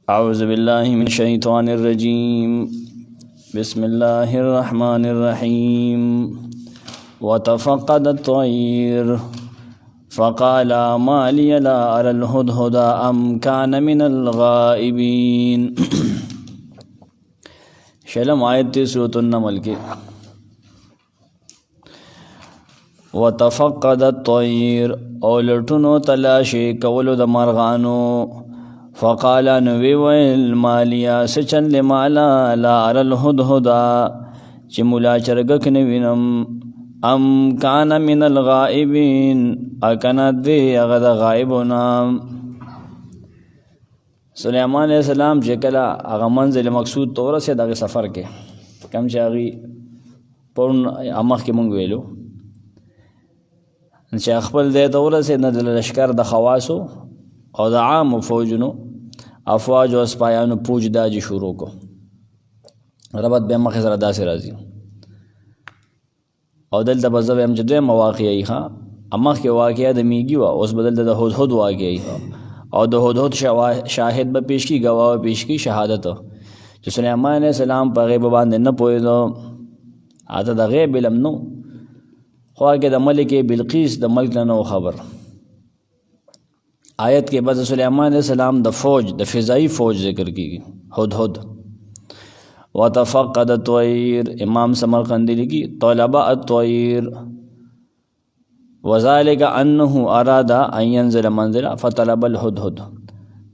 أعوذ بالله من الشيطان الرجيم بسم الله الرحمن الرحيم وتفقد الطير فقال ما لي لا أرى الهدهد أم كان من الغائبين شلم آیت سورة النمل کی وتفقد الطير او لټونو تلاشی کولو د مرغانو فقال نوی ویل مالیا سچن لمالا لا ارى الهدهد چې مولا چرګک نوینم ام کان من الغائبین اکنا دی هغه د غائبونه سلیمان علیہ السلام چې کله هغه منزل مقصود ته ورسېد دغه سفر کې کم چې هغې پرون مخکې مونږ ویلو چې خپل دی ته ورسېد نه د لشکر د خواصو او د عامو فوجونو افواج او سپایانو پوج داجي شروع کو ربط به مخې سره داسې راځي او دلته به زه وایم چې دویمه واقعه یې ښه مخکې واقعه د میږي وه اوس به دلته د هدهد واقعه یې او د هدهد شاهد به پیش کړي ګواه به پیش کړي شهادت چې سلیمان علیه السلام په غیب باندې نه پوهېدو هلته د غیب علم نو خو هغې د ملکې بلقیس د ملک نه نو خبر آیت کې بعد سلیمان علیہ السلام د فوج د فضائی فوج ذکر کیږي هدهد وتفقد الطير امام سمرقندی لکی طلب الطير وذلك انه اراد ان ينزل منزلا فطلب الهدهد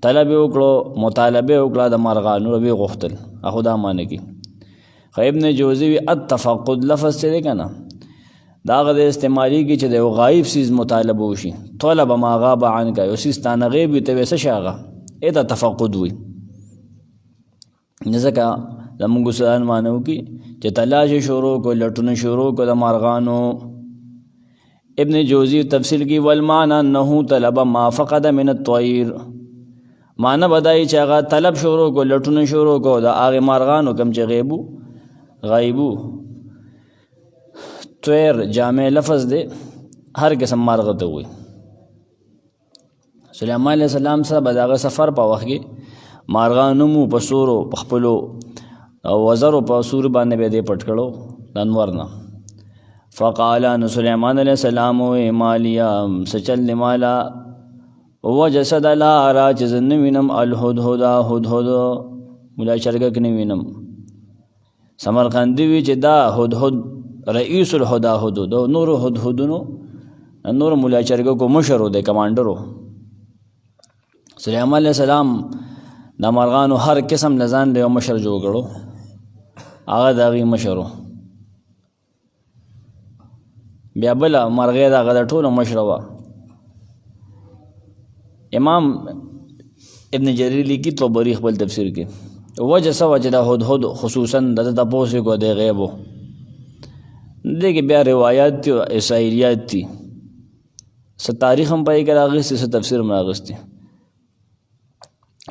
طلب وکړو مطالبه وکړه د مرغانو ربي غختل خدا معنی کی ابن جوزی التفقد لفظ څه کنه دا غد استعمالی کی چې د غایب سیز مطالبه وشي طلب ما غاب عنك یو سیز تانه غیب ته وسه شاغه اته تفقد وي نزکه زموږ سره مانو کی چې تلاش شروع کو لټونه شروع کو د مارغانو ابن جوزی تفصیل کی والمعنى انه طلب ما فقد من الطير معنی بدای چې هغه طلب شروع کو لټونه شروع کو د هغه مارغانو کم چې غیبو طیر جامع لفظ دے ہر قسم مارغ ته وي سلیمان علیہ السلام سره به د هغه سفر په وخت کې مارغانو مو په سورو په خپلو وزرو په سور باندې به دې پټ کړو د انور نه فقال نو سلیمان علیہ السلام وی مالیا سچل مالا وجسد لا ارى جزن وینم الهدهد هدهد مولا چرګک نه وینم سمرقندی وی چې دا هدهد رئیس الهدهد دو نور هدهدونو نور مولا چرګ کو مشرو د کمانډرو سلیمان علیہ السلام د مرغانو هر قسم لزان له مشر جوړ کړو هغه دغه مشرو بیا بل مرغې دا غد ټولو مشروا امام ابن جریر لیکي طبری خپل تفسیر کې وجه سوا چې د هدهد خصوصا د تاسو کو د غیبو دیکھ بیا روایات تی و اسرائیلیات تی س تاریخ هم پای کر آغستی س تفسیر من آغستی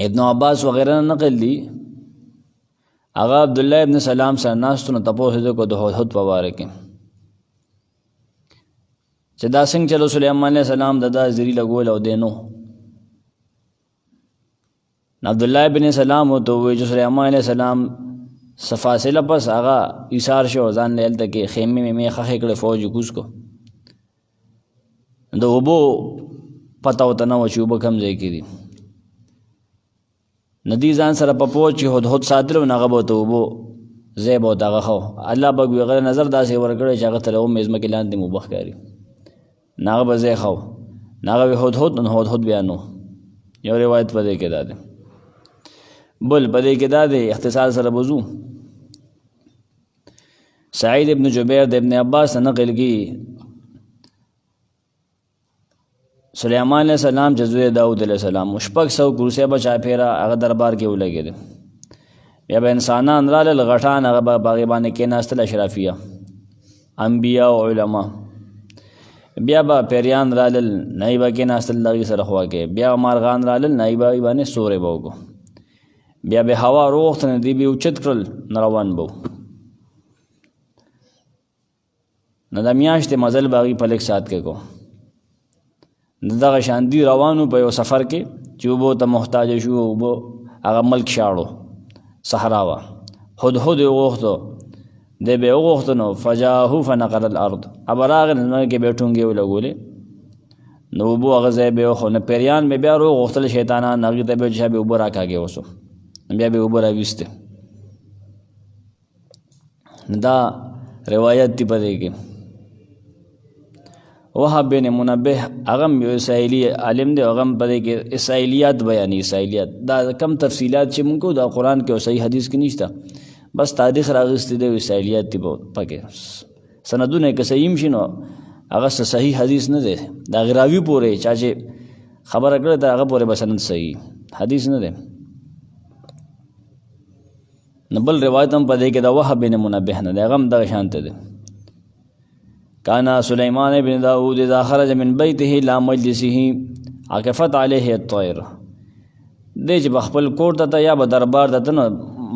ابن عباس وغیرہ نقل دی آغا عبداللہ ابن سلام سر ناستو نا تپوسدو کو دو هدهد پوارکی چه دا سنگ چلو سلیمان علیہ السلام دا زری لگول او دینو عبداللہ ابن سلام ہو تو وی جو سلیمان علیہ السلام سفاصله پس هغه ایثار شو ځان لته کې خیمه می خخې کړه فوج کوس کو د وبو پتا وته نو چې وب کم ځای کړي ندی ځان سره په پوج هدهد صادره نه غبوته وبو زیب او دغه خو الله بګ وغه نظر داسې ورکړي چې هغه تر او مزمه کې لاندې مبخ کاری ناغه بزې خو ناغه هدهد بیانو یو روایت پدې کې ده بل پدې کې دا د اختصار سره وضو سعید ابن جبیر د ابن عباس نقل کی سلیمان علیہ السلام جزوی داود علیہ السلام مشپک سو کرسی بچا پھیرا هغه دربار کې ولګي دي بیا به انسانان رال غټان هغه باغ باندې کې ناستل اشرافیه انبیاء او علما بیا با پیریان رال نایبا کې ناستل لغی سره خوا کې بیا مارغان رال نایبا باندې سورې بوګو بیا به هوا روغت نه دی به اوچت کړل نروان بو نه د میاشتې مزل باغی په لیک سات کې کو دغه شاندی روانو په یو سفر کې چې وبو ته محتاج شو وبو هغه ملک شاړو صحرا وه هدهد یې وغوښتو دی به یې وغوښتو نو فجاهو فنقر الارض ابه راغی نو کې به یې ټونګې ولګولې نو اوبو هغه ځای به یې وخو نو پیریان به بیا وغوښتل شیطانان هغې ته به چې به اوبه راکاږې وسو بیا به یې اوبه راویستې دا روایت دی په دې کې وهب بن منبه هغه یو اسرائیلي عالم دی هغه په دې کې اسرائیلیات بیانې اسرائیلیات دا کم تفصیلات چې موږ دا قرآن کې او صحیح حدیث کې نشته بس تاریخ راغستې دی اسرائیلیات دی پکې سندونه که صحیح شي نو هغه صحیح حدیث نه دی دا غراوي پورې چا چې خبره کړې ته هغه پورې به سند صحیح حدیث نه دی نو بل روایت هم په دې کې دا وهب بن منبه نه دی هغه هم دغه شانته دی کانا سلیمان بن داود اذا خرج من بیته الى مجلسه عکفت علیه الطیر دی چې بخپل کور ته یا به دربار ته نو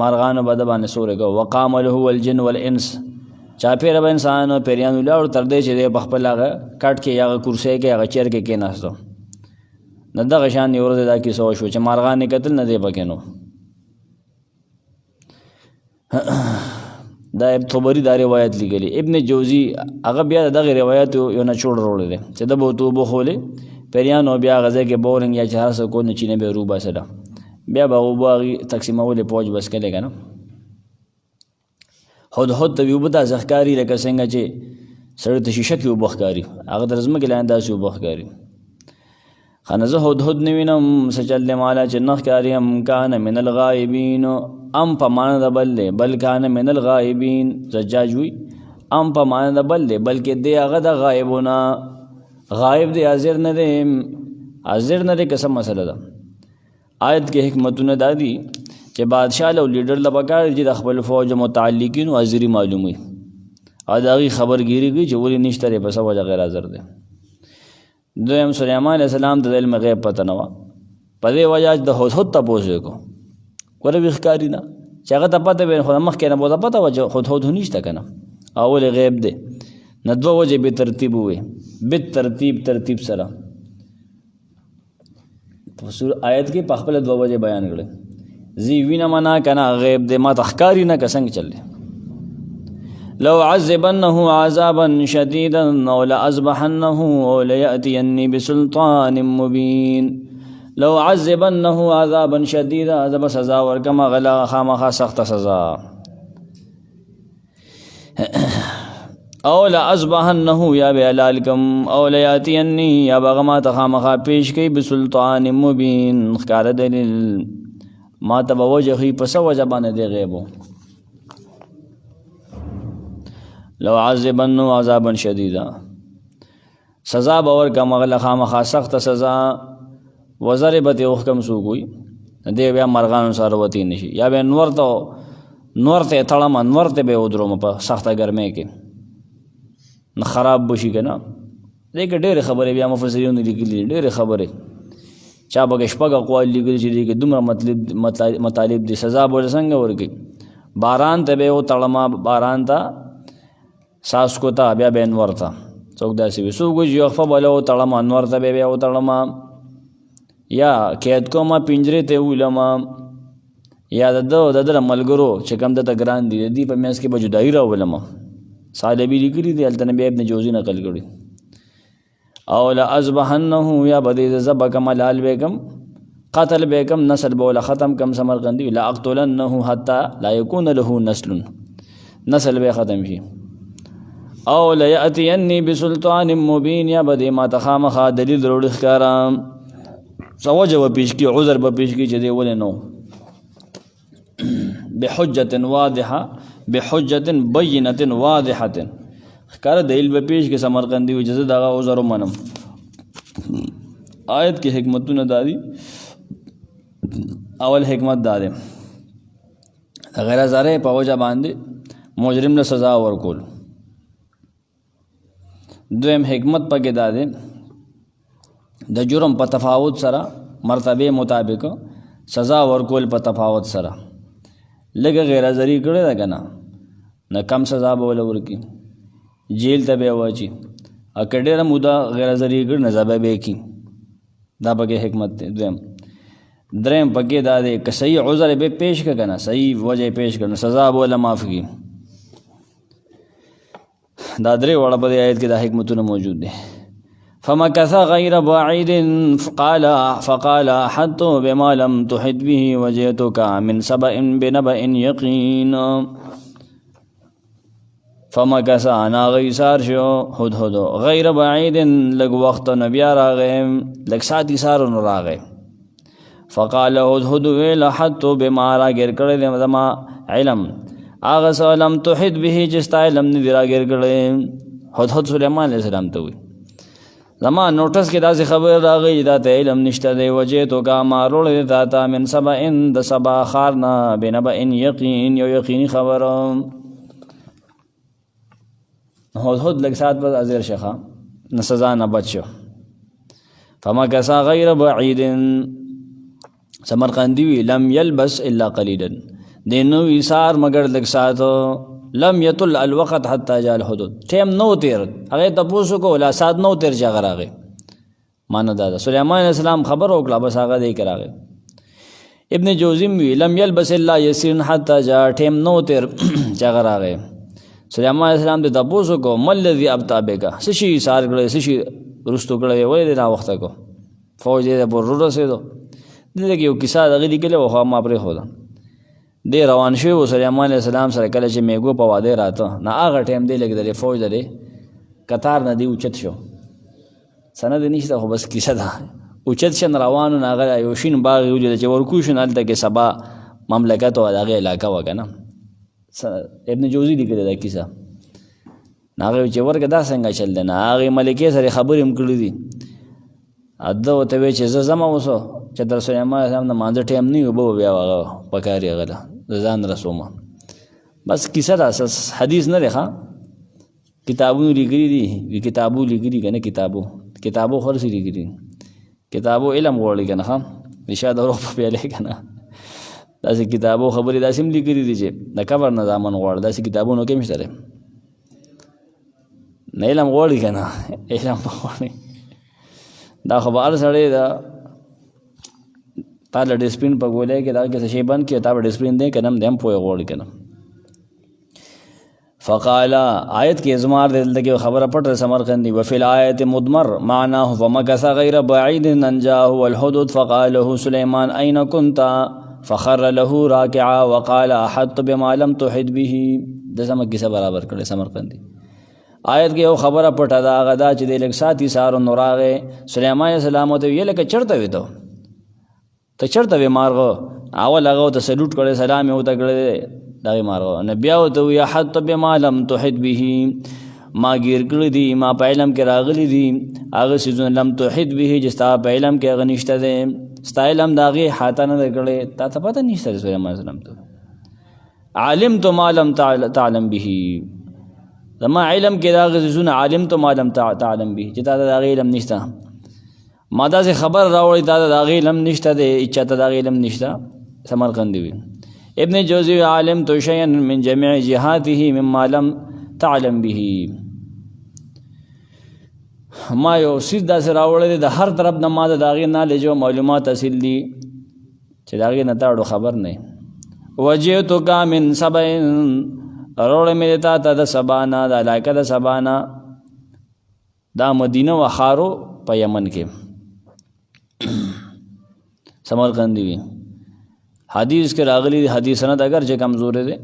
مارغانو به د باندې سورې کو وقام له الجن والانس چاپېره به انسان او پیریان ولاړ تر دې چې دی بخپل هغه کټ کې یا کرسۍ کې هغه چیر کې کېناستو نو دغه شان یې ورته دا کیسه وشو چې مارغان یې کتل نه دی پکې نو دا طبری دا روایت لګلی ابن جوزی هغه بیا دغه روایت یو نه چوړ وروړی دی چې د به توبه خولې پیریانو بیا غځای کې بورنګ یا چې هر څه کو نه چینه به رو باسله بیا به اوبه هغې تقسیمولې پوج بس کلی که نه هدهد ته اوبه داسې ښکاري لکه څنګه چې سړی ته شیشه کې اوبه ښکاري هغه د ځمکې لاندې داسې اوبه ښکاري خو نه زه هدهد نه وینم څه چل دی ماله چې نه ښکاري ام کان من الغایبین ام په معنی د بل دی بل کان من الغایبین زجاج وي ام په معنی د بل دی بلکې دی هغه د غایبونه غایب دی حاضر نه دی حاضر نه دی که څه مسله ده آیت کې حکمتونه دا دي چې بادشاه له لیډر له پکار چې د خپل فوج متعلقینو حاضري معلوم وي او د هغې خبرګیري کوي چې ولې نشته دی په څه وجه غیر حاضر دی دویم سلیمان علیه السلام ته د علم غیب پته نه وه په دې وجه د هدهد تپوس یې کو ګوره وي ښکاري نه چې هغه ته پته وي خو مخکې نه به ته پته وه چې هدهد نشته که نه او ولې غیب دی نه دوه وجې بې ترتیب ووي ترتیب سره آیت کې په خپله دوه وجې بیان کړی زی وینه منا که نه غیب دی ما ته ښکاري نه که څنګه چل دی لو عذبنه عذابا شديدا او لأذبحنه او ليأتيني بسلطان مبين لو عذبنه عذابا شديدا عذاب سزا ورکما غلا خامخا سخت سزا او لأذبحنه یا بلالکم او ليأتيني یا بغما تخامخا پیش کی بسلطان مبين خکار دلیل ما ته وجهي پس وجه باندې دی غیبو لو عذبنه عذابا شديدا سزا باور کا مغل خامخا سخت سزا وضربت حکم سو کوئی دی بیا مرغان سره وتی نشي یا به نور ته تړم نور ته به ودروم په سخته ګرمۍ کې نه خراب بشي که نه دې کې ډېرې خبرې بیا مفسرینو لیکلي ډېرې خبرې چا به شپږ اقوال لیکلي چې دې کې دومره مطالب دي سزا به څنګه ورکوي باران ته به یې وتړمه باران ته ساسکو ته بیا به انور ته څوک داسې وي څوک وایي یخفه بله وتړم انور ته به بیا وتړم یا قید کومه پنجرې ته وولم یا د ده ملګرو چې کوم دته ګران دي د دې په منځ کې به جدایي راولم صالبي لیکلي دي هلته نبی ابن جوزي نقل کړي او لأذبحنه یا به دې ذبح کم حلال به کم قتل به کم نسل به ولا ختم کم سمرقندي لاقتلنه حتی لا یکون له نسل به ختم شي او لیأتینی بسلطان مبین یا به دې ما ته خامخا دلیل راوړي ښکاره څه وجه به پیش کړي عذر به پیش کړي چې دی ولې نو بحجة واضحة بحجة بینة واضحة ښکاره دلیل به پیش کړي سمرقندي وي چې زه دغه عذر ومنم آیت کې حکمتونه دا دي اول حکمت دا دی غیر هزاره په وجه باندې مجرم له سزا ورکول دویم حکمت پکې دا دی د جرم په تفاوت سره مرتبه مطابق سزا ورکول په تفاوت سره لږه غیر هزاري کړې ده که نه کم سزا به وله ورکړي جیل ته به یې واچي او که ډېره موده غیر هزاري کړي نو ذبح به یې کړي دا پکې حکمت دی دویم دریم پکې دا دی که صحیح عذر به پیش کړه کنه صحیح وجہ پیش کړه سزا به ولا معاف کی. دا درې وړه په آیت کې دا حکمتونه موجود دي. فمكث غير بعيد فقال أحطت بما لم تحط به وجئتك من سبأ بنبأ يقين. فمكث انا غیسار شو هدهد غیر بعید لگ وقت نبیا راغه لگ ساتی سارون راغه. فقال هدهد ویل حط بما را ګر کړه دما علم اغه سلام تحد به جستا علم نه را ګر کړه. هدهد سليمان عليه السلام ته وی زما نوټس کې داسې خبر راغی دا ته علم نشته دی وجه تو کا مارول دا تا من سبا ان د سبا خارنا بنبا ان یقین یو یقینی خبر. هدهد لگ سات پر ازیر شخا نه سزا نه بچو. فمكث غیر بعید سمرقندی وی لم یلبس الا قلیلا دینو ایثار مگر لگ ساتو لم یطل الوقت حتى جاء الحدود ټیم نو تیر هغه تاسو کو لا سات نو تیر ځای راغی. مان دا سليمان عليه السلام خبر وکړه بس هغه دی کراغه. ابن جوزی وی لم یلبس الا یسیر حتى جاء ټیم نو تیر ځای راغی. سليمان عليه السلام د تاسو کو مل الذي ابتا بګه سشي ایثار کړي سشي رستو کړي وای دا وخت کو فوج دې پر رسېدو دغه یو کیسه دغه دی کله خو ما پرې خو دی روان شو سليمان عليه السلام سره کله چې میګو په واده راته نه هغه ټیم دی لګیدل فوج لري قطار نه دی اوچت شو سند نشته خو بس کیسه ده اوچت شن روانو نه هغه یو شین باغ یو چې ورکو شن الته کې سبا مملکت او هغه علاقہ وکنه. ابن جوزی لیکلی دا کیسه هغه چې ورګه دا څنګه چل دی نه هغې ملکې سره خبرې هم کړي دي اده ورته وایي چې زه ځم اوسه چې در سلیمان علیه السلام د مانځه ټایم نه وي به بیا هغه په کار یې هغه د ځان رسومه بس کیسه ده اساس حدیث نه دی ښه کتابونه لیکلي دي کتابو لیکلي که نه کتابو خرڅې لیکلي کتابو علم غواړي که نه ښه رشاد اروپا پیالی که نه داسې کتابو خبرې داسې هم لیکلي دي چې د قبر نه زامن غواړي داسې کتابونو کې هم شته دی نه علم غواړي که نه علم غواړي دا خو به هر سړی دا تا له ډسپلین په ګولۍ کې دغه کې څه شی بند کړي تا به ډسپلین دی که نه هم دی هم پوهې غواړي که نه. فقال آیت کې ازمار دی دلته کې خبره پټه سمرقندي وفي الآیت مدمر معناه فمكث غیر بعید ان جاءه الحدود فقال له سليمان أين كنت فخر له راکعا وقال احط بما لم تحط به د سم کیسه برابر کړي سمرقندي. آیت کې یو خبره پټه ده هغه دا چې د لږ ساتي سارو نوراغه سليمان عليه السلام ته ویل که چرته وي ته چرته وي مارغه اول هغه ته سلوټ کړي سلام یې وته کړي دغه مارغه نبي او ته وی احط بما لم تحط به ما گیر کړی دي ما په علم کې راغلي دي هغه سيزون لم تحط به چې ستا په علم کې هغه نشته دی ستا علم د هغې حاته نه دی کړی تا ته پته نشته دی سلیمان علیه السلام ته علمت ما لم تعلم به زما علم کې د هغه سيزونه علمت ما لم تعلم به چې تا ته د هغې علم نشته ما داسې خبر راوړی تا ته د هغې علم نشته دی هېچا ته د هغې علم نشته سمرقندي وي. ابن جوزی علمت شيئا من جميع جهاته مما لم تعلم به ما یو سیز داسې راوړی دی د هر طرف نه ما د هغې نالج او معلومات حاصل دي چې د هغې نه تا اړو خبر نه. وجئتک من سبأ راوړی مې تا ته د سبا نه د علاقه د سبا نه دا مدینه و خارو په یمن کې سمرقندي وي. حدیث کې راغلی حدیث سند اگر چې کمزور دی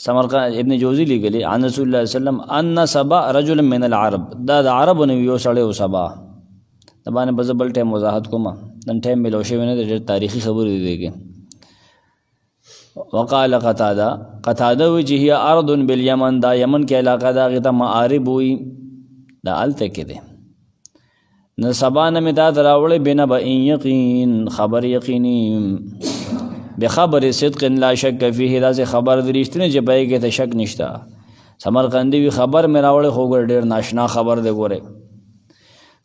سمرقند ابن جوزی لیکلی عن رسول الله صلی الله علیه وسلم ان سبا رجل من العرب دا د عربو نه یو سړی و سبا د باندې به زه بل ټایم وضاحت کوم نن ټایم میلاو شوی نه دی ډېر تاریخي خبرې دی کې. وقال قتاده وی چې هي ارض بالیمن دا یمن کې علاقه دا هغې ته معارب وي دا هلته کې دی نه سبا نه مې دا ته راوړی بنبأ یقین خبر یقیني بخبر صدق لا شک فيه داسې خبر د رښتینې چې پای کې ته شک نشته. سمرقندي وي خبر مې راوړی خو ډېر ناشنا خبر دی ګورې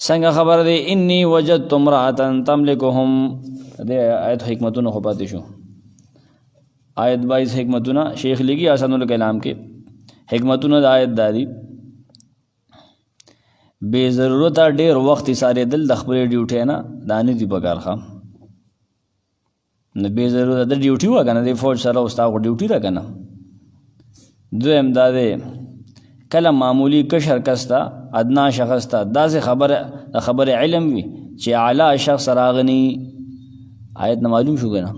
څنګه خبر دی انی وجدت امرأة تملکهم دې آیت حکمتونه خو پاتې شو آیت 22 حکمتونه شیخ لیکي احسن الکلام کې حکمتونه د آیت دادي بے ضرورت ډېر وخت سارې دل د خپلې ډیوټۍ نه دا نه دي پکار ښه نو بې ضرورت د ډیوټي وه که نه د فوج سره ستا خو ډیوټي ده که نه. دویم دا دی کله معمولی کشر کس ته ادنا شخص ته داسې خبر علم وي چې اعلی شخص راغني آیت نه معلوم شو که نه.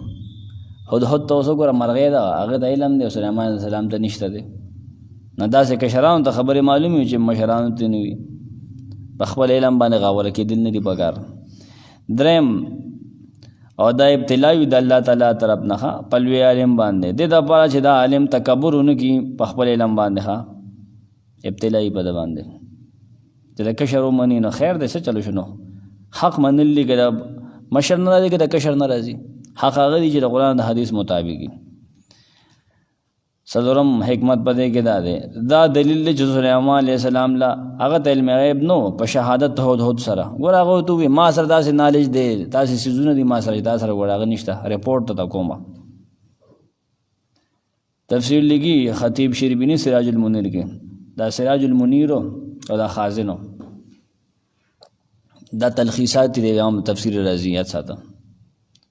هدهد ته اوس وګوره مرغۍ ده هغه ته علم دی او سلیمان علیه السلام ته نشته دی. نه داسې کشرانو ته خبرې معلوم وي چې مشرانو ته نه وي. په خپل علم باندې غاوره کېدل نه دي پکار. دریم او دا ابتلا وي د الله تعالی طرف نه په لوی عالم باندې دې دپاره چې دا عالم تکبر ونه کړي په خپل علم باندې ابتلا یې په ده باندې چې د کشر ومني نو خیر دی څه چلو شنو حق منل دي که د مشر نه راځي که د کشر نه راځي حق هغه دی چې د قرآن د حدیث مطابق وي. څلورم حکمت په دې کې دا دی دا دلیل دی چې سلیمان علیه السلام له هغه ته علم غیب نو په شهادت هدهد سره ګوره هغه ورته ووایي ما سره داسې نالج دی داسې څیزونه دي ما سره چې تا سره ګوره هغه نشته رپورټ ته کومه. تفسیر لیکي خطیب شربینی سراج المنیر کې دا سراج المنیر او دا خازنو دا تلخیصات دی هم تفسیر رازی یاد ساته.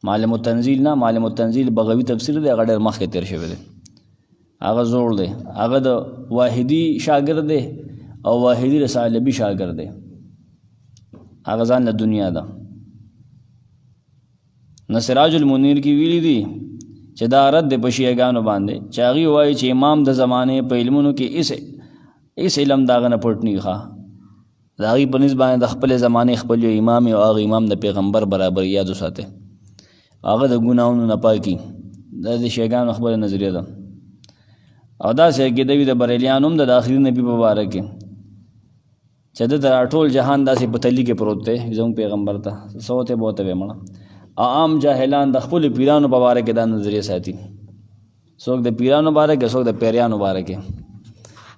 معلم التنزیل نه معلم التنزیل بغوی تفسیر دی هغه ډېر مخکې تیر شوی دی هغه زوړ دی هغه د واحدی شاګرد دی او واحدی رسالبی شاګرد دی هغه ځان له دنیا ده. نو سراج المنیر کې ویلي دي چې دا رد دی په شیعګانو باندې چې هغوی وایي چې امام د زمانې په علمونو کې اس علم د هغه نه پټ نه وي د هغوی په نسبت باندې د خپلې زمانې خپل یو امام او هغه امام د پیغمبر برابر یاد وساتئ هغه د ګناهونو نه پاکي دا د شیعګانو خپله نظریه ده. او داسې عقیده وي د بریلیانو هم د آخري نبي په باره کې چې ده ته ټول جهان داسې په تلي کې پروت دی زموږ پیغمبر ته څه ورته به ورته ویې مړه. عام جاهلان د خپلو پیرانو په باره کې دا نظریه ساتي څوک د پیرانو باره کې څوک د پیریانو باره کې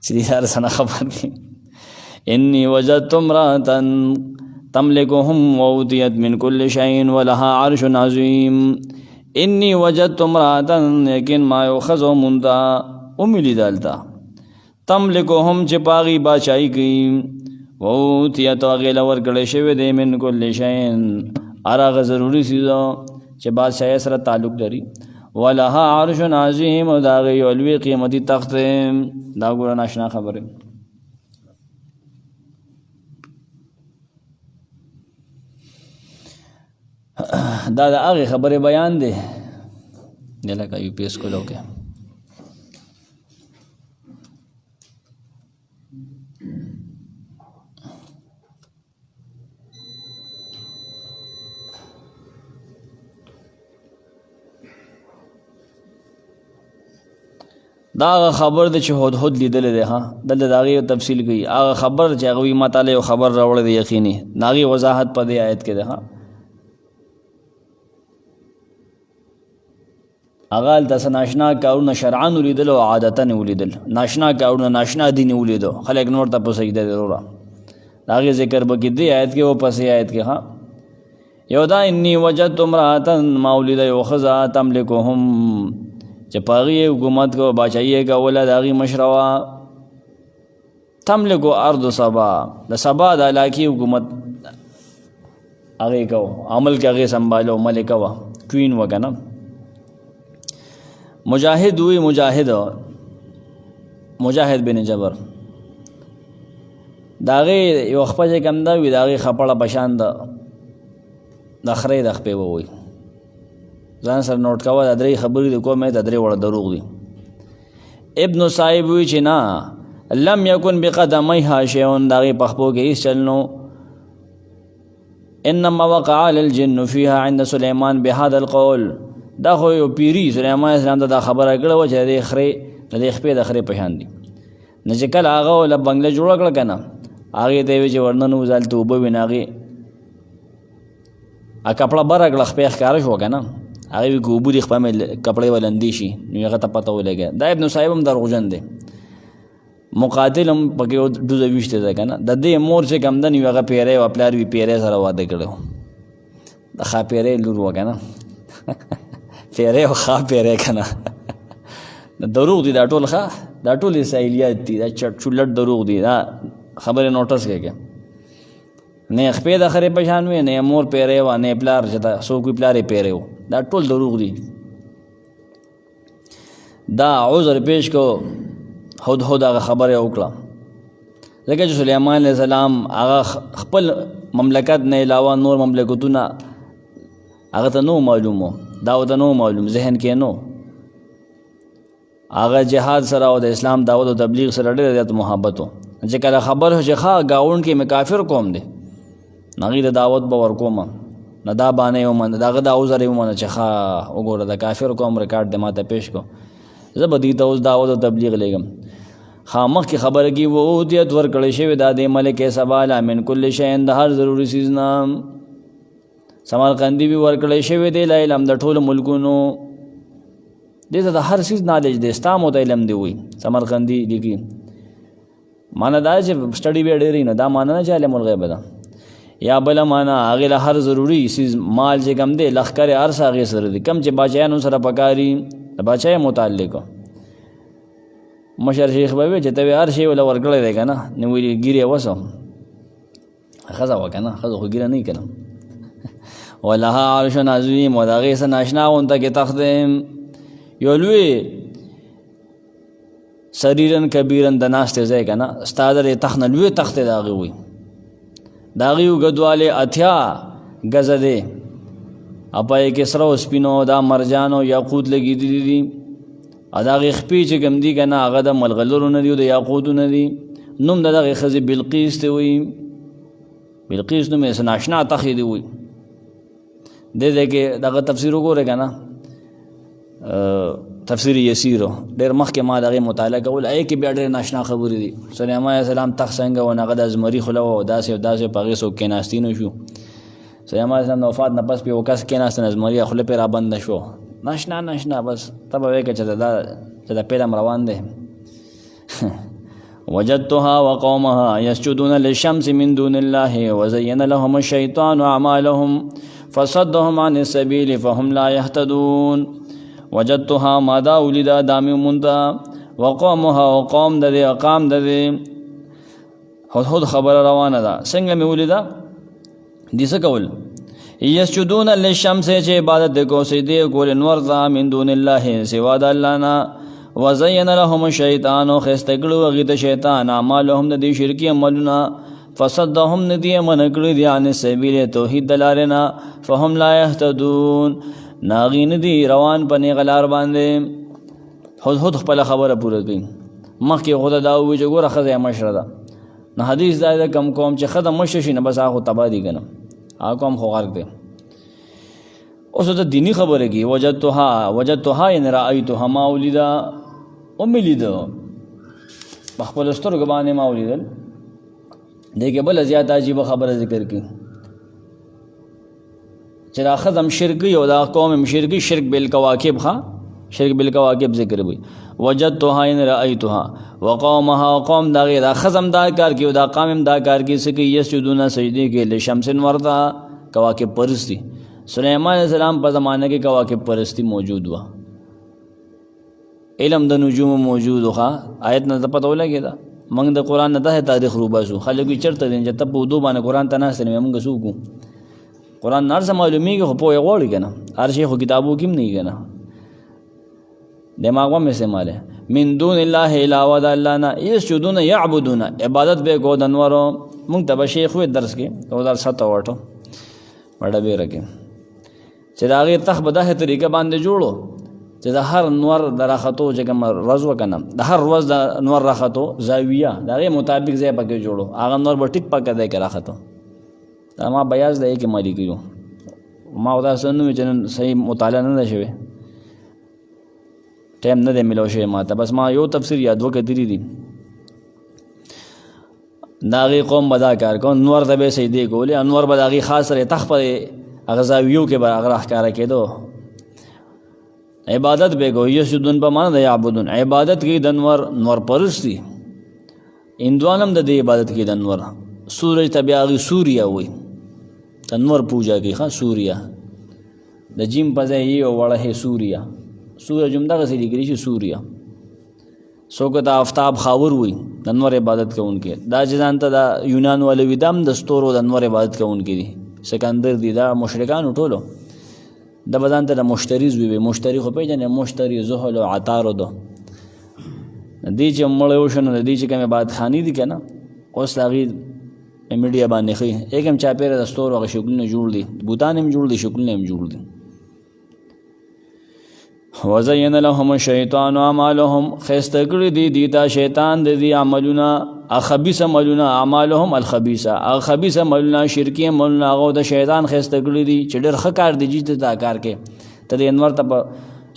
چې دې سره څه نه خبر دي. انی وجدت امرأة تملکهم وأوتیت من کل شیء ولها عرش عظیم. انی وجدت امرأة یقین ما یو ښځه ومونده وملی دلته تملکهم چې په هغې باچایي کوي وأوتیت هغې له ورکړی شوی دی من کل شیء هر هغه ضروري څیزه چې بادشاهۍ سره تعلق لري ولها عرش عظیم او د هغې یو لوی قیمتي تخت دی. دا ګوره ناشنا خبرې دا د هغې خبرې بیان دی دی لکه یو پی ایس کولو کې دا هغه خبر دی چې هدهد لیدلی دی دلته د هغې تفصیل کوي هغه خبر چې هغوی ما تعالی یو خبر راوړی دی یقیني د هغې وضاحت په دې آیت کې دی هغه هلته څه ناشنا کارونه شرعن ولیدل او عادتن ولیدل ناشنا کارونه ناشنا دین ولیدو خلک نور ته په سجده دی وروره د هغې ذکر به کې دې آیت کې او پسې آیت کې یو دا انی وجدت امرأة ما ولیده یو ښځه تملکهم چې په هغې حکومت کو باچایي یې کوله د هغې مشره وه تملکو ارض سبا د سبا د علاقې حکومت هغې کو عمل کې هغې سنبالو ملکه وه کوین وه که نه. مجاهد وی مجاهد بن جبر د هغې یو خپه چې کوم ده وي د هغې خپړه په شان د خرۍ د خپې به وي ځان سره نوټ کوه دا درې خبرې د کومې دا درې وړه دروغ دي. ابن صاحب وی چې نه لم یکن بقدمیها شیء د هغې په خپو کې هېڅ چل نو انما وقع الجن فیها عند سلیمان بهذا القول دا خو یو پیری سلیمان علیه السلام ته دا خبره کړې وه چې د دې خپې د خرې په شان دي. نو چې کله هغه له بنګله جوړه کړه که نه هغې ته یې ویل چې ورننوځه هلته اوبه وي نو هغې کپړه بره کړه خپې ښکاره شوه که نه هغې وي که اوبه دي خپه مې کپړې به لندې شي نو هغه ته پته ولګېده. دا ابن صاحب هم دروغجن دی مقاتل هم پکې ډوزه ویشتی ده که نه د دې مور چې کوم ده نو هغه پیری وه پلار وي پیری سره واده کړی و د ښا پیری لور وه که نه پیری او ښا پیری که نه دروغ دي دا ټول دا ټول اسرائیلیات دي دا چټ چولټ دروغ دي دا خبرې نوټس کړه نه خپې د خرې په شان وي نه مور پیری وه نه پلار چې څوک وي پلار یې پیری و دا ټول دروغ دي. دا عذر پیش کو هدهد هغه خبره وکړه ځکه چې سلیمان علیه السلام هغه خپل مملکت نه علاوه نور مملکتونه هغه ته نو معلومو، دا ورته نو معلوم، ذهن کې نو. هغه جهاد سره او د اسلام دعوت او تبلیغ سره ډېر زیات محبت و چې کله خبر شو چې ښه ګاونډ کې مې کافر قوم دی نو هغوی د دعوت به ورکوم نه دا بانه یې ومنه، د هغه دا عذر یې ومنه چې ښه وګوره د کافر قوم ریکارډ دی ما ته پیش کو، زه به دوی ته اوس دعوت او تبلیغ لیږم. مخکې خبره کې و اوتیت ورکړی شوې دا د ملکې سباله من کل شیء د هر ضروري څیز نه. سمرقندي بي ورکړی شوی دی له علم د ټولو ملکونو، دې ته د هر څیز نالج دی، ستا مو ته علم دی وي. سمرقندي لیکي معنی دا چې سټډي به ډېرې نه، دا معنی نه چې علم الغیب ده. یا بله معنی هغې له هر ضروري څیز مال چې کوم دی لښکر یې هر څه هغې سره دی، کوم چې باچایانو سره پکاري د باچای متعلق. مشر شیخ به وي چې ته هر شی وله ورکړی دی که نه، نو ویلي ګیرې وسه ښځه وه که نه، ښځه خو ګیره نه وي که نه. ولها عرش عظیم و د هغې څه ناشنا غونته کې تخت دی، یو لوی سریرن کبیرن د ناستې ځای که نه، ستا د تخت نه لوی تخت دی د هغې وي، د هغې اوږدوالی 80 ګزه دی، په یې کې سره او سپینو دا مرجانو یاقوت لګېدلي دي، او د هغې خپې چې کوم دي که نه هغه د ملغلرو نه دي او د یاقوتو نه دي. نوم د دغې ښځې بلقیس ته وایي، بلقیس نوم یې څه ناشنا تخې دی وایي. دې ځای کې دغه تفسیر وګورئ که نه، تفسیر یسیرو ډېر مخکې ما د هغې مطالعه کول، هغې کې بیا ډېر ناشنا خبرې دي. سلیمان علیه السلام تخت څنګه و، هغه د زمري خوله وه او داسې او داسې، په هغې څوک کېناستی نه شو. سلیمان علیه السلام د وفات نه پس پې یو کس کېناسته نه زمري خوله پې رابنده شو، ناشنا ناشنا بس ته به وایې که چې د فلم روان دی. وجدتها وقومها يسجدون للشمس من دون الله وزين لهم الشيطان أعمالهم فصدهم عن السبيل فهم لا يهتدون. وجدتها ماذا ولد دامي منتا وقومها وقوم ددي اقام ددي هدهد خبر روانه ده څنګه مې ولیده دي څه کول. یسجدون للشمس چې عبادت کو سجدې کول نور ذا من دون الله سوا د الله نه. وزین لهم الشیطان خسته کړو هغې ته شیطان اعمالهم د دې شرکي عملونه فصدهم ندی من کړي دي عن سبیل توحید د لارې نه فهم لا یهتدون ناغي ندي روان په نیغه لار باندې. هدهد خپله خبره پوره کوي. مخکې خو دا ووایي چې ګوره ښځه یې مشره ده، نو حدیث دا ده کم قوم چې ښځه مشره شي نه بس هغه خو تباه دي که نه، هغه قوم خو غرق دی. اوس ته دیني خبره کوي. وجدتها یعنې رأیتها ما ولیده ومې لیده په خپلو سترګو باندې ما ولیدل. دې کې بله زیاته عجیبه خبره ذکر کړي چې دا ښځه هم شرکي او دا قوم هم شرکي، شرک بالکواکب شرک بالکواکب ذکر وي. وجدتها یعنې رأیتها وقومها قوم د هغې دا ښځه هم دا کار کوي او دا قوم هم دا کار کوي څه کوي یسجدونه سجدې کوي لشمس ورته کواکب پرستی. سلیمان علیه السلام په زمانه کې کواکب پرستی موجود وه، علم د نجوم موجود و. آیت نه ته پته ولګېده. موږ د قرآن نه داسې تاریخ روباسو، خلک وایي چېرته دی چې ته په اردو باندې قرآن ته ناست یې موږ څه وکړو. قرآن نه هر څه معلومېږي خو پوهه غواړي که نه، هر شی خو کتابو کې هم نه وي که نه، دماغ هم استعمال ہے. من دون الله علاوه د الله نه یسجدون یعبدون عبادت به کو د انوارو. موږ ته به شیخ وی درس کې 2007 وټو وړه به راکې چې دا غیر تخ به داسې طریقه باندې جوړو چې د هر نور د راختو چې کوم ورځ وکنه د هر ورځ د نور راختو زاویه د هغې مطابق ځای پکې جوړو، هغه نور به ټیک پکې دی کې راختو. دا ما بیاز دی کې مالي کړو، ما دا څه نه وي چې نن صحیح مطالعه نه ده شوې، ټایم نه دی میلاو شوی ما ته، بس ما یو تفسیر یاد وکړی دي. د هغې قوم به دا کار کوو، نور ته به یې سجدې کولې، انور به د هغې خاص سره تخت په هغه زاویو کې به هغه راښکاره کېدو، عبادت به کو. یسجدون په معنی د یعبدون عبادت کوي د نور پرست دي، هندوان هم د دې عبادت کوي د نور. سورج ته بیا هغې سوریا وایي، د نور پوجا کوي. سوریا د جیم په ځای یې وړه سوریا، سورج هم دغسې لیکلی شي سوریا. څوک د آفتاب خاور وایي د نور عبادت کوونکي. دا چې ځان ته د یونان والا وي دا هم د ستورو د نور عبادت کوونکي دي، سکندر دي، دا مشرکانو ټولو د بدن ته د مشتری زوی مشتری خو پیژنې مشتری زحل او عطارو ده دی چې مړ وشنو د دې چې کومه باد خانی دي کنه اوس هغه میډیا باندې خي یکم چا پیره د ستورو غ شکلونه جوړ دي بوتان هم جوړ دي شکلونه هم جوړ دي وزین لهم الشیطان اعمالهم خستګړي دي دیتا شیطان د دې عملونه اخبيث عملونه اعمالهم الخبيثه اخبيث عملونه شرکی عملونه هغه د شیطان خستګړي دي چې ډېر خکار دي چې دا کار کې ته انور ته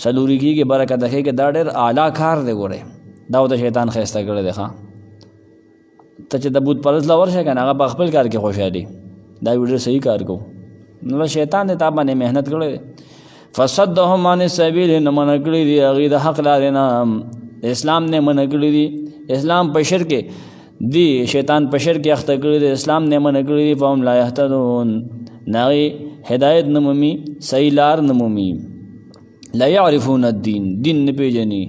سلوري کې برکت ده کې دا ډېر اعلی کار دی ګوره دا د شیطان خستګړي ده ښا ته چې د بوت پرز لور شي کنه هغه خپل کار کې خوشالي دا ویډیو صحیح کار کو نو شیطان دې تا باندې مهنت کړي فصدهم عن السبيل نمن کړي دي هغه د حق لارې نه اسلام نه من کړي دي اسلام په شرک دی شیطان په شرک اخته کړي دي اسلام نه من کړي دي فهم لا يهتدون نغي هدایت نمومي صحیح لار نمومي لا يعرفون الدين دین نه پیژني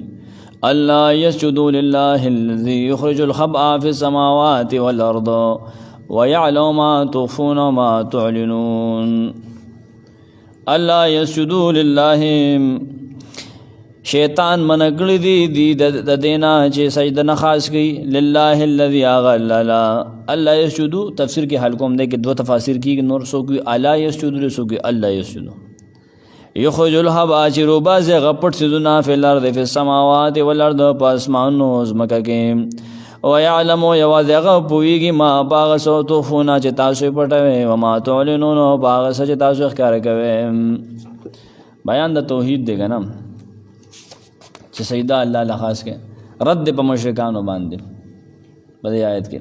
الله يسجدوا لله الذي يخرج الخبأ في السماوات والأرض ويعلم ما تخفون وما تعلنون الله يسجدوا لله شیطان منګړي دي د دینا چې سجده نه خاص کی لله الذي اغلل الله يسجدوا تفسیر کې حل کوم دې کې دو تفاسیر کې نور سو کې الا يسجدوا سو کې الله يسجدوا یخرج الهبا چې روباز غپټ سيزونه فلر د فی السماوات والارض پاسمانو زمکه کې او يعلم يواذغ پويږي ما باغ صوت فونا چې تاسو پټوي او ما تعلنون باغ چې تاسو ښکار کوي بیان د توحید دی کنه چې سیدا الله له خاص کې رد په مشرکانو باندې په دې آیت کې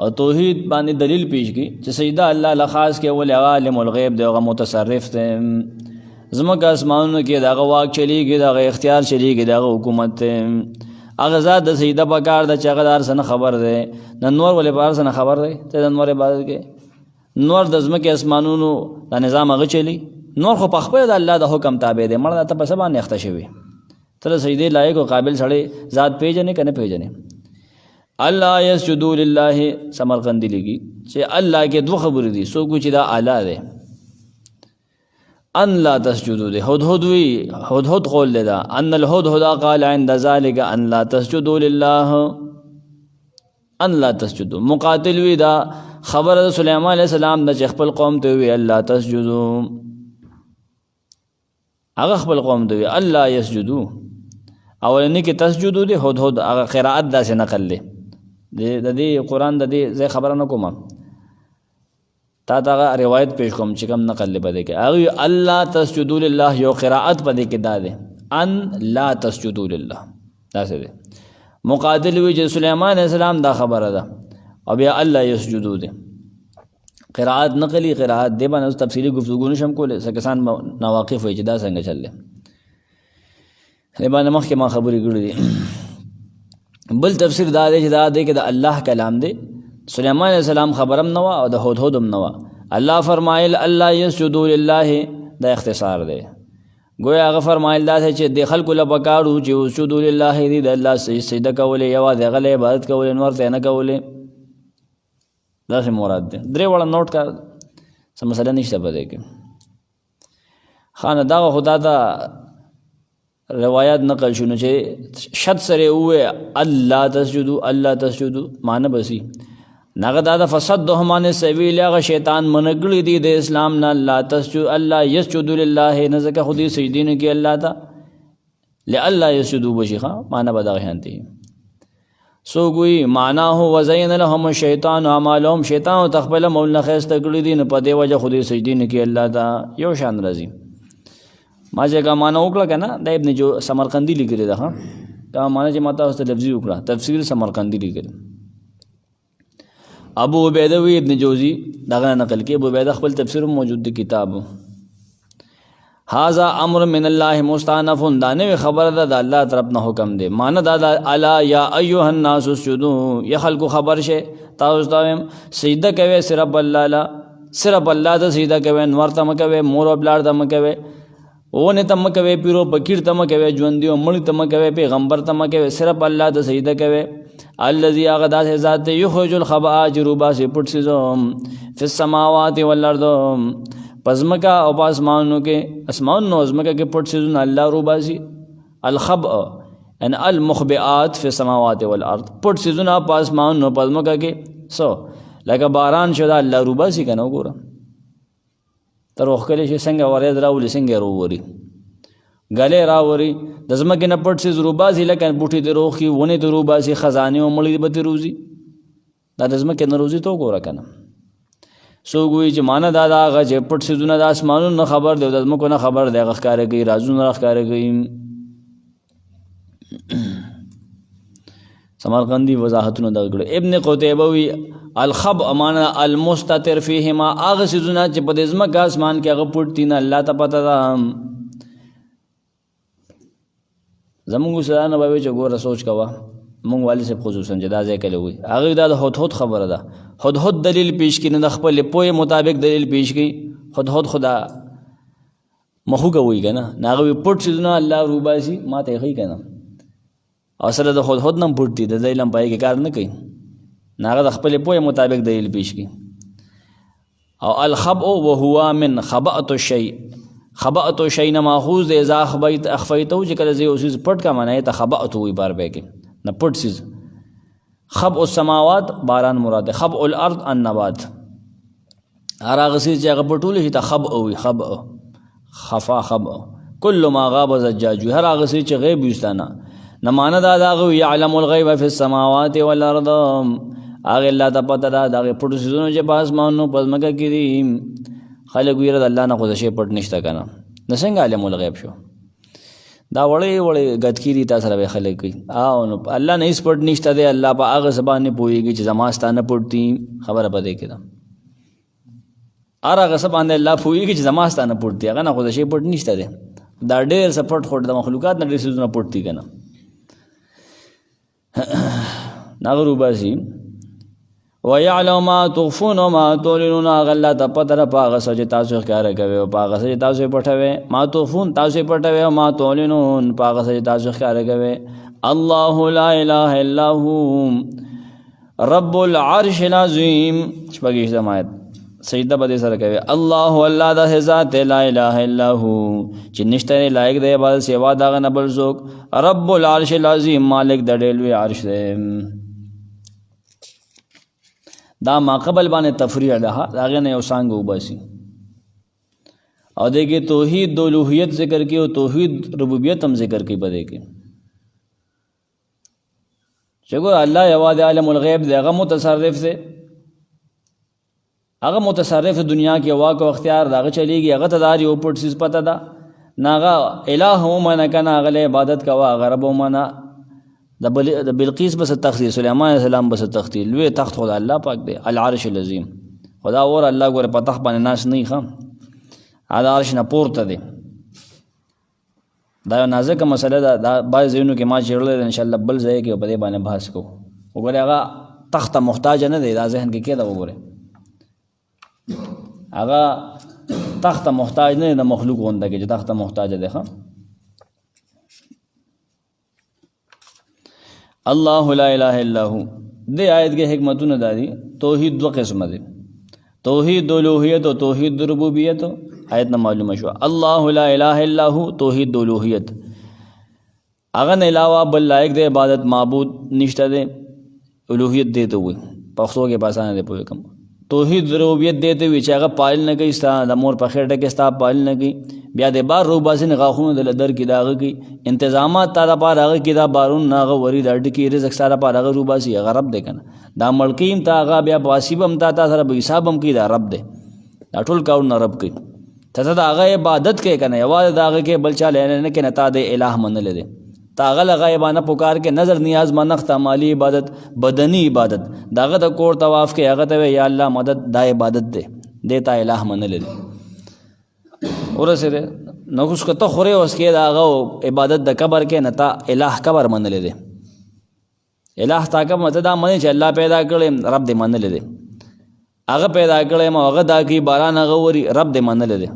او توحید باندې دلیل پیش کی چې سیدا الله له خاص کې ول عالم الغیب دی او متصرف دی زمکه اسمانونو کې دغه واک چلیږي دغه اختیار چلیږي دغه حکومت هغه ذات د سیدا بکار د چغدار سره خبر دی د نور ولې بار سره خبر دی ته د نور عبادت کې نور د زمکه اسمانونو د نظام هغه چلی نور خو په خپل د الله د حکم تابع دی مړه ته په سبا نه اخته شوی تر سجدي لایق او قابل سړی ذات پیژنې کنه پیژنې الله يسجدوا لله سمرقندی لګي چې الله کې دوه خبرې دي سو کو چې دا اعلی ده ان لا تسجدوا ده هدهد وی هدهد قول لدا ان الهدهد قال عند ذلك ان لا تسجدوا لله ان لا تسجدوا مقاتل وی دا خبر سليمان عليه السلام د خپل قوم ته وی الله تسجدوا هغه خپل قوم ته وی الله يسجدوا اولنی کې تسجدوا ده هدهد هغه قرائت داسې نقل له د دې قران د دې زه خبره نه کوم تا روایت پیش کوم چې کوم نقل لبه کې هغه الله تسجدوا لله یو قرائت پدې کې داده ان لا تسجدوا لله دا څه ده مقاتل وی چې سليمان عليه السلام دا خبره ده او بیا الله يسجدوا ده قرائت نقلی قرائت دی باندې تفصیلی گفتگو نشم کوله سکسان ناواقف وي چې دا څنګه چلله باندې مخکې ما خبرې کړې دي بل تفسیر دا دی چې دا دی کې د الله کلام دی سليمان عليه السلام خبرم نو او د هدهدم نو الله فرمایل الله يسجدوا لله دا اختصار دی گویا هغه فرمایل دا چې د خلکو له بکارو چې سجدوا لله دی د الله سجده کولې یوا د غلې عبادت کولې نور ته نه کولې دا څه مراد دی درې وړه نوٹ کا سم مسله نشته پدې کې خانه دا خدا ته روایت نقل شونه چې شد سره وې الله تسجدوا معنی بسی نغه دا فسدهم عن السبيل هغه شیطان منګړي دي د اسلام نه الله تسجد الله يسجد لله نزك خودي سجدين کې الله تا لالا يسجدوا بشيخه معنی بدغه هانتي سو ګوي معنا هو وزين لهم الشيطان اعمالهم شیطان تخبل مولا خسته کړی دي نه پدې وجه خودي سجدين کې الله تا یو شان راځي ما ځکه معنا وکړه کنه د ابن جو سمرقندی لیکلی ده ها دا معنا چې ماته اوس لفظي وکړه تفسیر سمرقندی لیکلی ابو عبیده وی ابن جوزی دغه نقل کې ابو عبیده خپل تفسیر موجود دی کتاب هاذا امر من الله مستانف دا نه خبر ده د الله طرف نه حکم دی معنا دا الا یا ایها الناس اسجدوا یا خلق خبر شه تاسو ته سجده کوي صرف الله لا صرف الله ته سجده کوي نور ته کوي مور او بلار ته کوي ونه تم کوي پیرو بکیر تم کوي ژوند دی مړ تم کوي پیغمبر تم کوي صرف الله ته سجده کوي الذي اغدا ذات يخرج الخبا جروبا سے پټ سيزم في السماوات والارض پزمکا او په اسمانونو کې اسمانونو ازمکا کې پټ سيزونه الله روباسي. الخبء ان المخبئات فی السماوات والارض پټ سيزونه په اسمانونو پزمکا کې سو لکه باران شو دا الله روباسي کنه وګوره تر وخت کې څنګه ورې دراولي څنګه ورووري غلې راوري د زمکه نه پټ سيز روباسي لکه بوټي د روخي ونه د روباسي خزانه او مړي به روزي دا د زمکه نه روزي تو ګوره کنه سو ګوي چې معنا دا دا غ چې پټ سيزونه د اسمانونو خبر دی د زمکو نه خبر دی غخکاره کوي رازونه غخکاره کوي. سمرقندی وضاحتونه دغړو. ابن قتيبه وی الخبء معنا المستتر فيهما اغه سيزونه چې په د زمکه اسمان کې هغه پټ دي نه الله ته پته ده. زمونږ سره نه به چې ګوره سوچ کوه مونږ والي صاحب خصوصا چې دا ځای کله وي هغه دا د هدهد خبره ده. هدهد دلیل پیش کړي نه د خپل پوهې مطابق دلیل پیش کړي. هدهد خدا مخو کوي که نه هغه پټ سيزونه الله روباسي ما ته یې ښایي که نه او سره د هدهد نه هم پټ دي د ځای هم پای کې کار نه کوي هغه د خپل پوهې مطابق دلیل پیش کړي. او الخبء وهو من خبأت الشيء خبأت الشيء نه ماخوذ دی اذا اخفیته چې کله زه یو څیز پټ کا معنی ته خبأت وي بار به کې نه پټ څیز. خبء السماوات باران مراد. خبء الارض النبات هر هغه څیز چې هغه پټول شي ته خبء وي. خبء خفا خبء كل ما غاب زجاج هر هغه څیز چې غیب وستانه نه معنی دا دا يعلم الغيب في السماوات والارض هغه الله ته پته ده دا پټ څیزونه چې په اسمانونو په ځمکه کې دي. خلک ویره د الله نه خو شي پټ نشته کنه نه څنګه عالم الغیب شو دا وړي غدکيري تاسو سره خلک کوي او نو الله نه هیڅ پټ نشته دی الله په هغه زبان نه پويږي چې زماستانه پټي خبره پدې کړه اره هغه زبان الله پويږي چې زماستانه پټي هغه نه خو شي پټ نشته دی دا ډېر سپورټ خو د مخلوقات نه ډېر سيزونه پټي کنه نغرو باسي. ويعلم ما تخفون وما تعلنون غلا تپتر پاغه سچ تاسو ښکار کوي او پاغه سچ تاسو پټوي ما تخفون تاسو پټوي او ما تعلنون پاغه سچ تاسو ښکار کوي. الله لا اله الا هو رب العرش العظیم شپږ زمات سجده بده سره کوي. الله الله د ذات لا اله الا هو چې نشته لایق دی عبادت سوا دا نه بل څوک. رب العرش العظیم مالک د ډېر عرش دی. دا ما قبل باندې تفریع ده هغه نه یو څنګه وباسي او دغه توحید د الوهیت ذکر کی او توحید ربوبیت هم ذکر کی بده کی چې الله یوازې عالم الغیب دی هغه متصرف دی هغه متصرف دنیا کې واک او اختیار داغه چلیږي هغه تداري او پټ سیس پته ده ناغه الہ هو من کنه هغه عبادت کوا غرب او منا د بلقیس بس تختی سليمان عليه السلام بس تختی لوی تخت خدا الله پاک دی العرش العظیم خدا اور الله ګور په تخت باندې ناس نه خام هذا عرش نه پورته دی دا نازک مسله دا باز زینو کې ما چیرل ان شاء الله بل ځای کې په دې باندې بحث کو وګوره هغه تخت محتاج نه دی دا ذهن کې کېدا وګوره هغه تخت محتاج نه د مخلوق غونډه کې چې تخت محتاج دی ښا. الله لا اله الا هو دې آیت کې حکمتونه دادي. توحید دو قسم دي توحید الوهیت او توحید ربوبیت. آیت نه معلومه شو الله لا اله الا هو توحید الوهیت هغه نه علاوه بل لایق د عبادت معبود نشته دی. الوهیت دی ته وي پښتو کې پاسانه دی په کوم توحید ربوبیت دی ته وي چې هغه پال نه کوي ستا د مور په خېټه کې ستا پال نه کوي بیا د بار روباسین غاخونو د لدر کې داغه کې انتظامات تا د پاره هغه کې دا بارون ناغه وری د اډ کې رزق سره پاره هغه روباسي هغه رب دی کنه دا ملکیم تا هغه بیا واسیبم تا سره به حساب هم کې دا رب دی دا ټول کاو نه رب کوي ته دا هغه عبادت کوي کنه یوازې داغه کې بل چا نه کې نتا د الہ منل دي تا هغه غایبانه پکار کې نظر نیاز منخت مالی عبادت بدنی عبادت داغه د کور طواف کې هغه ته یا الله مدد دا عبادت دی دیتا الہ منل دي ورسره نو کوس کته خوره اوس کې داغه عبادت د قبر کې نتا الہ قبر منل دي الہ تا کا مته دا منی چې الله پیدا کړي رب دې منل دي هغه پیدا کړي ما هغه دا کی باران هغه وری رب دې منل دي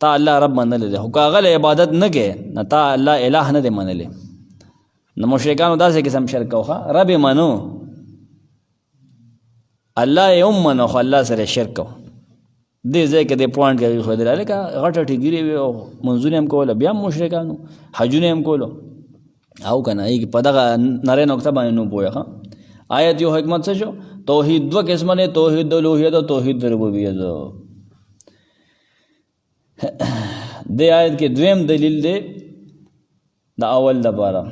تا الله رب منل دي خو هغه عبادت نه کې نتا الله الہ نه دې منل نو مشرکان دا څه قسم شرک کوخه رب منو الله یوم منو خو الله سره شرک کو دې ځای کې د پوینټ کې ښودل لکه غټه ټیګرې وي او منځونه هم کوله بیا هم مشرکانو حجونه هم کولو او که نه په دغه نری نقطه باندې نو پوهه ښه آیت یو حکمت څه شو توحید دوه قسمه دی توحید د الوهیت او توحید د ربوبیت دې آیت کې دویم دلیل دی د اول دپاره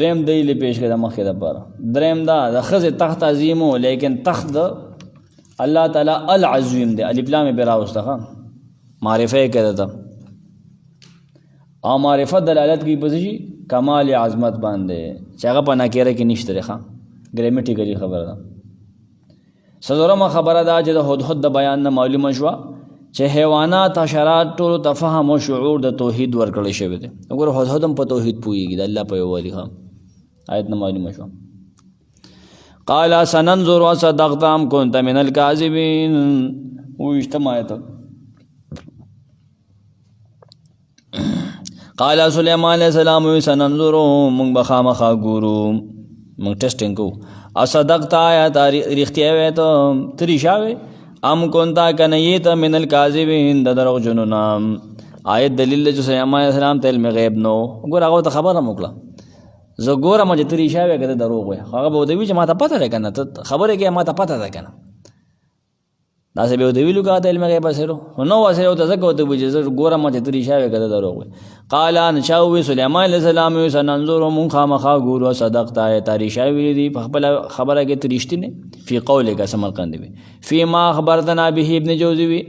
دویم دلیل پیش کړه د مخکې دپاره دریم دا د ښځې تخت عظیم و لیکن تخت د الله تعالی العظیم دی الف لام به راوسته ښه معرفه یې کړه ته او معرفت دلالت کوي په څه کمال عظمت باندې چې هغه په نکره کې نشته دی ښه ګرامیټیکلي خبره ده څلورمه خبره دا چې د هدهد د بیان نه معلومه شوه چې حیوانات حشرات ټولو ته فهم او شعور د توحید ورکړی شوی دی وګوره هدهد هم په توحید پوهېږي د الله په یووالي ښه آیت نه معلومه شوه قال سننظر وصدقت ام كنت من الكاذبين ويجتمع آیت قال سلیمان علیہ السلام سننظر مونږ به خامخا ګورو مونږ ټیسټینګ کوو اصدقت آیا رښتیا وی ته رښتیا وی ام كنت کنه یې ته من الکاذبین د دروغجنو نه آیت دلیل چې سلیمان علیہ السلام ته علم غیب نو ګور هغه ته خبره موکړه زه ګورم چې ته رښتیا وی که دروغ وی هغه به ودوي چې ما ته پته ده که نه ته خبره کې ما ته پته ده که نه داسې به ورته ویلو که ته علم غیب اصلو نو اصل ورته ځکه ورته وایي چې زه ګورم چې ته رښتیا وی که ته دروغ وی قال انشا وی سلیمان علیہ السلام وی سننظر مونږ خامخا ګورو صدقت تا رښتیا ویلي دي په خپله خبره کې ته رښتینې فی قولک سمرقندي وي فی ما اخبرتنا به ابن جوزی وي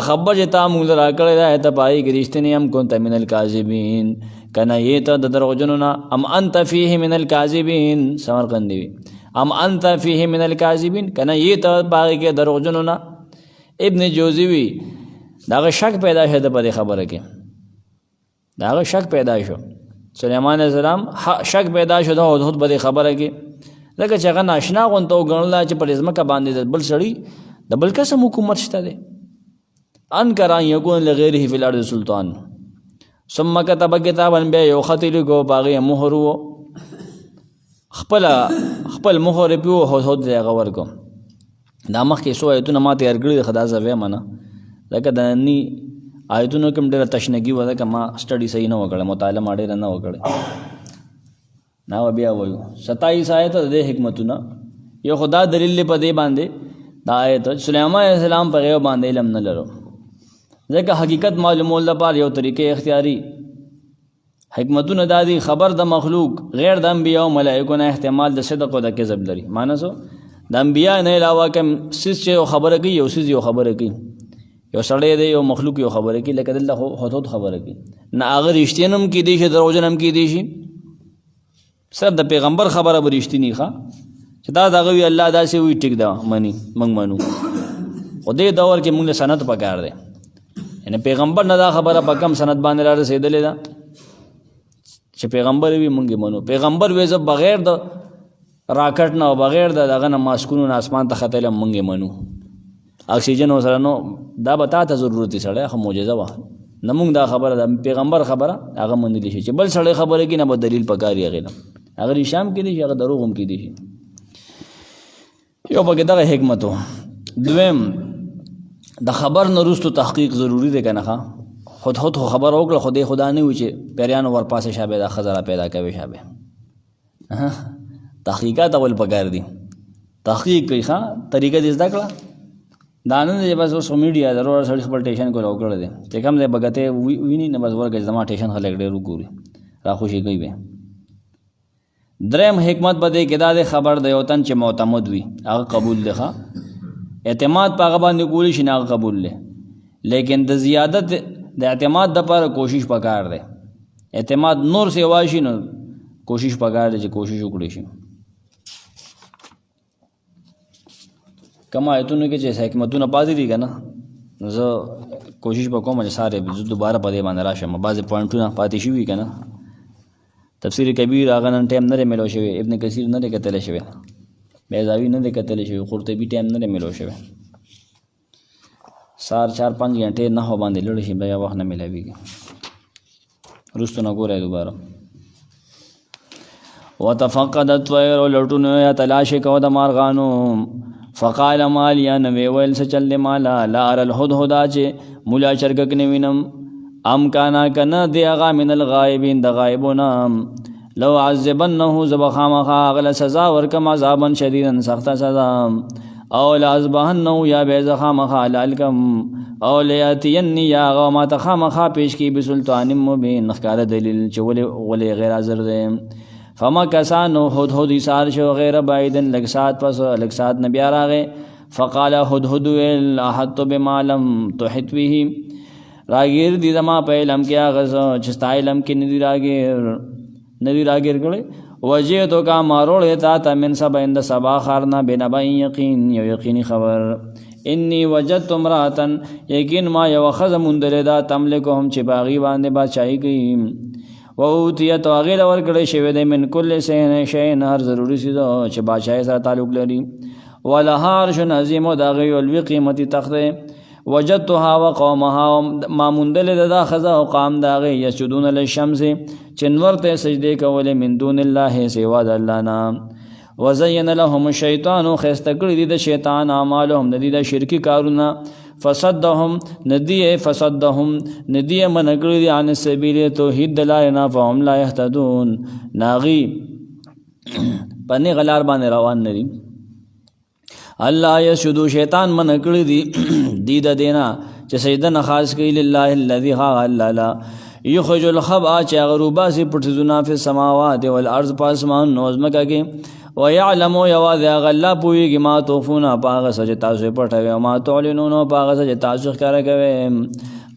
خبر چې تا مونږ ته راکړی دی ته په هغې کې رښتینې ام کنت من الکاذبین که نه یې ته د دروغجنو نه ام انت فیه من الکاذبین سمرقندي وي ام انت فیه من الکاذبین که نه یې ته په هغې کې دروغجنو نه ابن جوزی وی د هغه شک پیدا شو د په دې خبره کې د هغه شک پیدا شو سلیمان علیه السلام شک پیدا شو د هدهد په دې خبره کې ځکه چې هغه ناشنا غونته وګڼله چې په دې ځمکه باندې د بل سړي د بل قسم حکومت شته دی انکر ان یکون لغیره فی الارض سلطان ثم کتب کتابا بیا یو خط لیکو په هغې مهر و خپل مهر یې پې و هدهد دی هغه ورکو دا مخکې څو آیتونه ما تیار کړي دي خو دا زه ویم نه ځکه د ننني آیتونو کې هم ډېره تشنګي وه ځکه ما سټډي صحیح نه وکړه مطالعه ما ډېره نه وکړې دا به بیا وایو 27 آیت د دې حکمتونه یو خو دا دلیل دی په دې باندې دا آیت سلیمان علیه السلام په غیب باندې علم نه لرو ځکه حقیقت معلومولو لپاره یو طریقې اختیاري حکمتونه دا دي خبر د مخلوق غیر د انبیا او ملائکو نه احتمال د صدق او د کذب لري معنی سو د انبیا نه علاوه کوم څیز چې یو خبره کوي یو څیز یو خبره کوي یو سړی دی یو مخلوق یو خبره کوي لکه دلته هدهد خبره کوي نه هغه رښتین هم کیدی شي دروغجن هم کیدی شي صرف د پیغمبر خبره به رښتینی ښه چې دا دغه وي الله داسې وي ټیک ده مني موږ منو خو دې دور کې موږ له سند پکار دی یعنې پیغمبر نه دا خبره په کم سند باندې را رسېدلې ده چې پیغمبر وي موږ یې منو پیغمبر وي زه بغیر د راکټ نه او بغیر د دغه نه ماسکونو نه اسمان ته ختلی موږ یې منو اکسیجن ورسره نو دا به تا ته ضرورت دی سړی خو معجزه وه نه موږ دا خبره د پیغمبر خبره هغه منلی شي چې بل سړی خبره کوي نه به دلیل پکار یې هغې نه هغه رښتیا هم کیدی شي هغه دروغ هم کیدی شي یو پکې دغه حکمت و دویم د خبر نه وروستو تحقیق ضروري دی که نه ښه هدهد خو خبره وکړه خو دی خدا نه وي چې پیریانو ورپاسې شابه دا ښځه را پیدا کوي شابه تحقیقات اول پکار دي تحقیق کوي ښه طریقه دې زده کړه دا نه دی بس اوس میډیا ضرور سړي خپل ټیشن کو راوکړی دی چې کوم ځای به ګتې ویني نه بس ورکړي زما ټیشن خلک ډېر وګوري راخوشي کوي به دریم حکمت به دی کې دا دی خبر د یو تن چې معتمد وي هغه قبول دی ښه اعتماد په هغه باندې کولی شي نه هغه قبول دی لیکن د زیادت د اعتماد دپاره کوشش پکار دی اعتماد نور سیوا شي نو کوشش پکار دی چې کوشش وکړی شي کم آیتونو کې چې حکمتونه پاتې دي که نه زه کوشش به کوم چې سارې زه دوباره په دې باندې راشم بعضې پوینټونه پاتې شوي که نه تفسیر کبیر هغه نن ټایم نه دی میلو شوی ابن کثیر نه دی کتلی شوی بیضاوي نه دی کتلی شوی قرطبي ټایم نه دی میلو شوی سار 4-5 غنټې نحو باندې لړ شي بیا وخت نه میلاویږي وروستو نه ګوری دوباره وتفقد الطير لټونو یا تلاشې کوه د مارغانو فقال مالیا نوی ویل څه چل دی مالا لا ارى الهدهد چې مولا چرګک نه وینم ام کانا کنه دی هغه من الغائبین د غایبونه لو عذبنه زبخامخا غل سزا ورکم عذابا شدیدا سخت سزا او لازبهنه یا بیزخامخا لالکم او لیاتینی یا غما تخامخا پیش کی بسلطان مبین نخکار دلیل چې ولی غیر حاضر دی فما کسانو هدهد ایثار شو غیر بعیدن لکسات پس لکسات نبی راغه فقال هدهد احط بما لم تحط به راگیر دی زما په علم کې هغه چې ستا علم کې ندی راگیر کړي وجه تو کا ماروړې تا ته من سبا اند سبا خارنا بنبا یقین یو یقینی خبر انی وجدت امراتن یقین ما یو خزم مندردا تملکهم چې باغی باندې بادشاہي کوي و اوتیت واغیل ورکړی شوی دی من کل شین هر ضروری سیز چې بادشاہي سره تعلق لري ولها عرش عظیم داغي ولوی قیمتي تخت وجدتها وقومها ما مندل دا خزا او قام داغي یسجدون للشمس چنور ته سجده کول من دون الله سوا د الله نه وزین لهم الشیطان خستکړي دي د شیطان اعمالهم ندي د شرکی کارونه فصدهم ندی منکړي دي عن سبیل توحید دلاینا فهم لا يهتدون ناغي پنی غلار باندې روان ندي الله یسجدو شیطان منکړي دي د دینا چې سجده خاص کوي لله الذي ها الله یخرج الخبأ چې غروبا سي پټزونه په سماوات او الارض پاسمان نوزمکه کې ويعلم يواذ غلا پويږي ما توفون پاغه سج تاسو پټوي ما تعلنون پاغه سج تاسو ښکارا کوي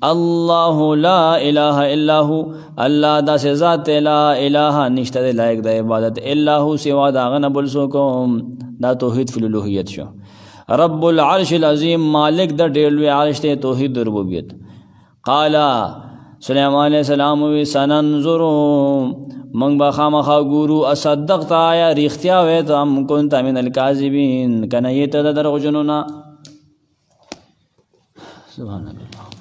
الله لا اله الا هو الله دا ذات لا اله نشته لایق د عبادت الا هو سوا دا غن بل سو کوم دا توحید فی الوهیت شو رب العرش العظیم مالک د ډېر لوی عرش ته توحید ربوبیت قال سلیمان علیہ السلام وی سننظر من بخامخا ګورو اصدقت آیا ریختیا وې ته ام كنت من الكاذبین کنه یې ته درغجنونه سبحان الله.